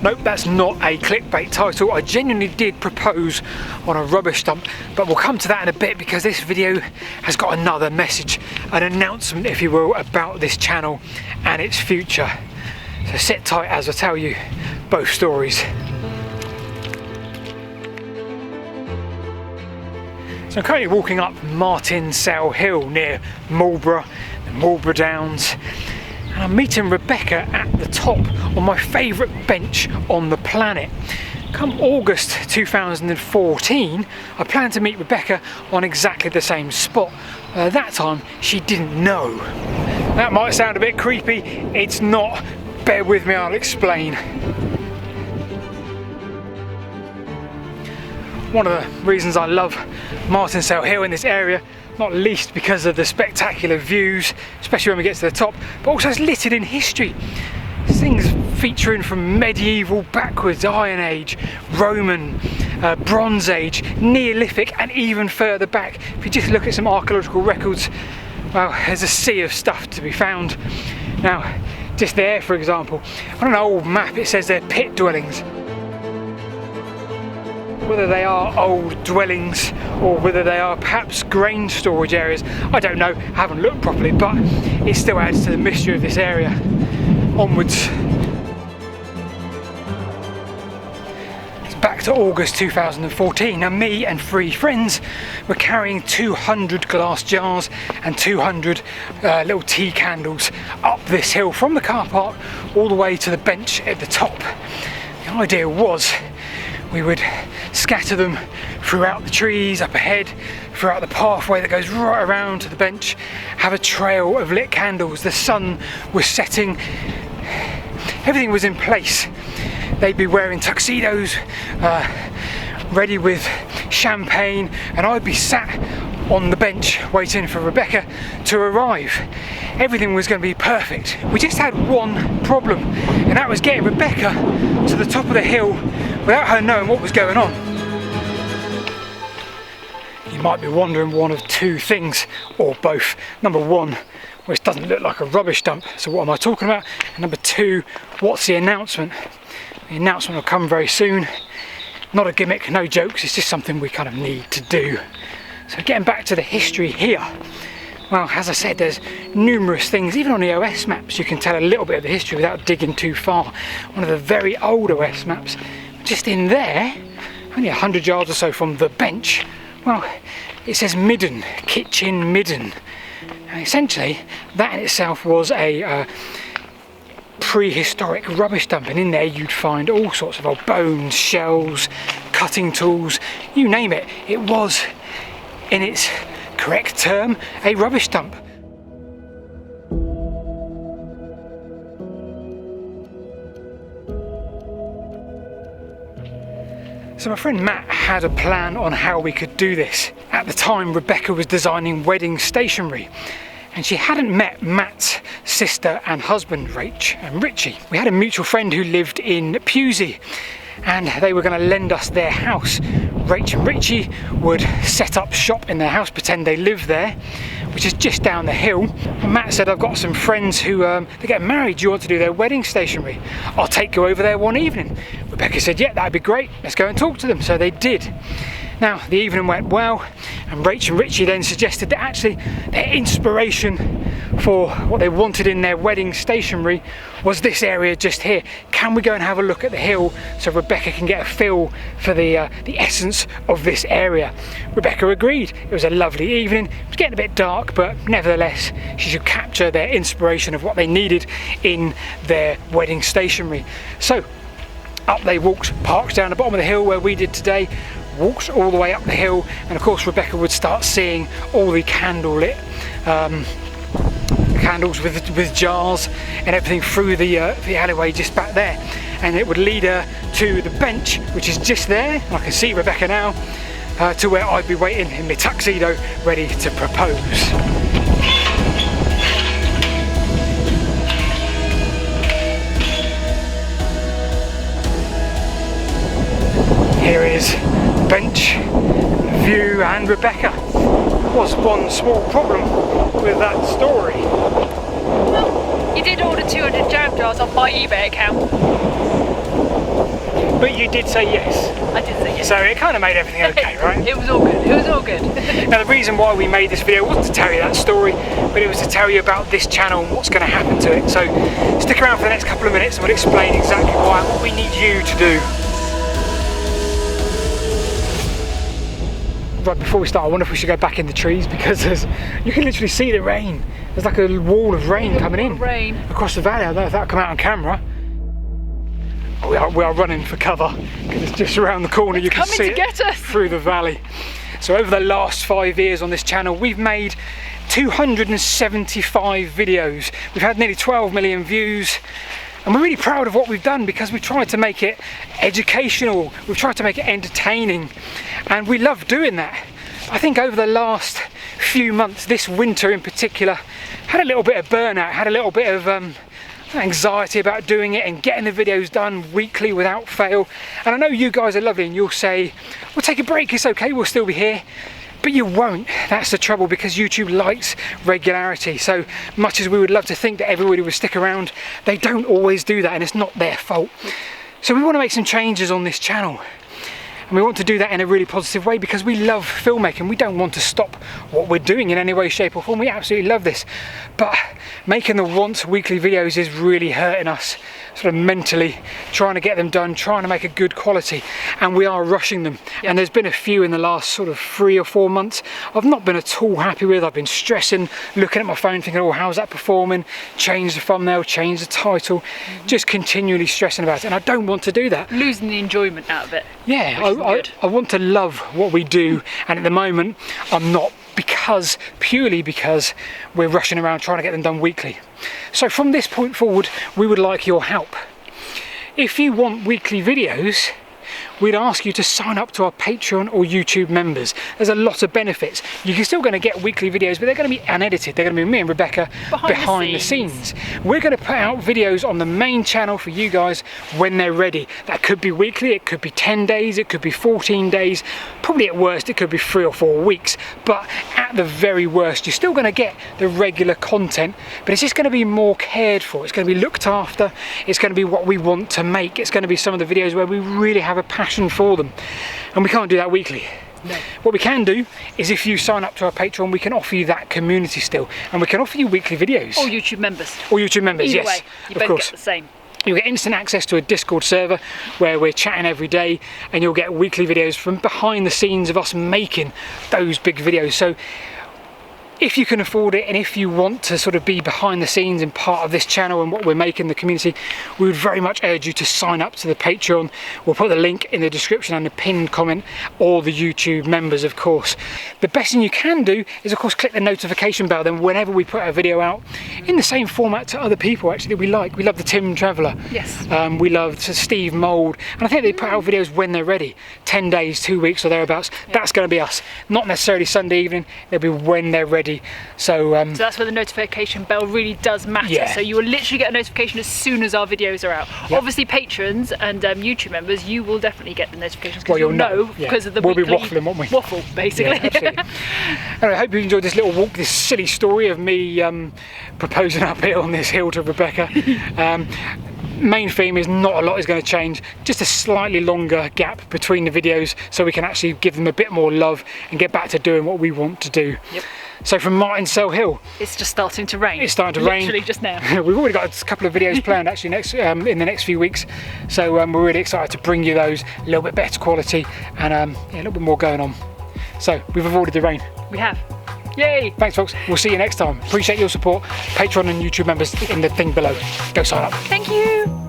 Nope, that's not a clickbait title. I genuinely did propose on a rubbish dump, but we'll come to that in a bit because this video has got another message, an announcement if you will, about this channel and its future. So sit tight as I tell you both stories. So I'm currently walking up Martinsell Hill near Marlborough, the Marlborough Downs, and I'm meeting Rebecca at the top on my favourite bench on the planet. Come August 2014, I plan to meet Rebecca on exactly the same spot. That time she didn't know. That might sound a bit creepy, it's not. Bear with me, I'll explain. One of the reasons I love Martinsell Hill in this area, not least because of the spectacular views, especially when we get to the top, but also it's littered in history. Things featuring from medieval backwards, Iron Age, Roman, Bronze Age, Neolithic and even further back. If you just look at some archaeological records, well, there's a sea of stuff to be found. Now, just there for example, on an old map it says they're pit dwellings. Whether they are old dwellings or whether they are perhaps grain storage areas, I don't know, haven't looked properly, but it still adds to the mystery of this area. Onwards. It's back to August 2014. Now me and 3 friends were carrying 200 glass jars and 200 little tea candles up this hill from the car park all the way to the bench at the top. The idea was we would scatter them throughout the trees up ahead, throughout the pathway that goes right around to the bench, have a trail of lit candles. The sun was setting, everything was in place. They'd be wearing tuxedos, ready with champagne, and I'd be sat on the bench waiting for Rebecca to arrive. Everything was going to be perfect. We just had one problem, and that was getting Rebecca to the top of the hill without her knowing what was going on. You might be wondering one of 2 things, or both. Number 1, well, this doesn't look like a rubbish dump, so what am I talking about? And number 2, what's the announcement? The announcement will come very soon. Not a gimmick, no jokes, it's just something we kind of need to do. So getting back to the history here, well, as I said, there's numerous things. Even on the OS maps you can tell a little bit of the history without digging too far. One of the very old OS maps, just in there, only 100 yards or so from the bench, well, it says Midden, Kitchen Midden. And essentially, that in itself was a prehistoric rubbish dump, and in there you'd find all sorts of old bones, shells, cutting tools, you name it. It was, in its correct term, a rubbish dump. So my friend Matt had a plan on how we could do this. At the time, Rebecca was designing wedding stationery, and she hadn't met Matt's sister and husband, Rach and Richie. We had a mutual friend who lived in Pewsey, and they were going to lend us their house. Rach and Richie would set up shop in their house, pretend they lived there, which is just down the hill. And Matt said, I've got some friends who they get married, do you want to do their wedding stationery? I'll take you over there one evening. Rebecca said, yeah, that'd be great, let's go and talk to them. So they did. Now, the evening went well, and Rach and Richie then suggested that actually their inspiration for what they wanted in their wedding stationery was this area just here. Can we go and have a look at the hill so Rebecca can get a feel for the essence of this area? Rebecca agreed. It was a lovely evening. It was getting a bit dark, but nevertheless, she should capture their inspiration of what they needed in their wedding stationery. So, up they walked, parked down the bottom of the hill where we did today, walked all the way up the hill, and of course Rebecca would start seeing all the candlelit candles with jars and everything through the alleyway just back there, and it would lead her to the bench, which is just there. I can see Rebecca now, to where I'd be waiting in my tuxedo ready to propose. Here is the bench, view, and Rebecca. There was one small problem with that story. Well, you did order 200 jam jars off my eBay account. But you did say yes. I did say yes. So it kind of made everything okay, right? It was all good. It was all good. Now the reason why we made this video wasn't to tell you that story, but it was to tell you about this channel and what's going to happen to it. So stick around for the next couple of minutes and we'll explain exactly why and what we need you to do. Right, before we start, I wonder if we should go back in the trees, because you can literally see the rain. There's like a wall of rain coming in across the valley. I don't know if that'll come out on camera. We are running for cover because it's just around the corner. You can see it through the valley. So over the last 5 years on this channel, we've made 275 videos. We've had nearly 12 million views. And we're really proud of what we've done because we've tried to make it educational, we've tried to make it entertaining, and we love doing that. I think over the last few months, this winter in particular, had a little bit of burnout, had a little bit of anxiety about doing it and getting the videos done weekly without fail. And I know you guys are lovely and you'll say, we'll take a break, it's okay, we'll still be here. But you won't. That's the trouble, because YouTube likes regularity. So much as we would love to think that everybody would stick around, they don't always do that, and it's not their fault. So we want to make some changes on this channel. And we want to do that in a really positive way because we love filmmaking. We don't want to stop what we're doing in any way, shape or form. We absolutely love this. But making the once weekly videos is really hurting us, sort of mentally, trying to get them done, trying to make a good quality, and we are rushing them. Yep. And there's been a few in the last sort of 3 or 4 months I've not been at all happy with. I've been stressing, looking at my phone thinking, oh, how's that performing? Change the thumbnail, change the title, just continually stressing about it, and I don't want to do that. Losing the enjoyment out of it. Yeah, I want to love what we do, and at the moment I'm not, purely because we're rushing around trying to get them done weekly. So from this point forward, we would like your help. If you want weekly videos, we'd ask you to sign up to our Patreon or YouTube members. There's a lot of benefits. You're still going to get weekly videos, but they're going to be unedited. They're going to be me and Rebecca behind the scenes. We're going to put out videos on the main channel for you guys when they're ready. That could be weekly, it could be 10 days, it could be 14 days, probably at worst it could be 3 or 4 weeks, but at the very worst you're still going to get the regular content, but it's just going to be more cared for. It's going to be looked after. It's going to be what we want to make. It's going to be some of the videos where we really have a passion for them, and we can't do that weekly. No. What we can do is, if you sign up to our Patreon, we can offer you that community still, and we can offer you weekly videos. Or YouTube members. Or YouTube members, Either yes. way, you both get the same. You'll get instant access to a Discord server where we're chatting every day, and you'll get weekly videos from behind the scenes of us making those big videos. So if you can afford it, and if you want to sort of be behind the scenes and part of this channel and what we're making, the community, we would very much urge you to sign up to the Patreon. We'll put the link in the description and the pinned comment, or the YouTube members, of course. The best thing you can do is, of course, click the notification bell. Then whenever we put a video out in the same format to other people actually that we like. We love the Tim Traveller. Yes. We love Steve Mould, and I think they put out videos when they're ready, 10 days, 2 weeks or thereabouts. Yeah. That's going to be us. Not necessarily Sunday evening, they'll be when they're ready. So that's where the notification bell really does matter. Yeah. So you will literally get a notification as soon as our videos are out. Yep. Obviously patrons and YouTube members, you will definitely get the notifications, because you'll know because of the weekly waffling, won't we? Waffle, basically. Yeah, absolutely. And I hope you enjoyed this little walk, this silly story of me proposing up here on this hill to Rebecca. Main theme is not a lot is going to change, just a slightly longer gap between the videos so we can actually give them a bit more love and get back to doing what we want to do. Yep. So from Martinsell Hill, it's just starting to rain. It's starting to rain. Literally just now. We've already got a couple of videos planned actually in the next few weeks. So we're really excited to bring you those, a little bit better quality, and a little bit more going on. So we've avoided the rain. We have. Yay! Thanks folks, we'll see you next time. Appreciate your support. Patreon and YouTube members in the thing below. Go sign up. Thank you!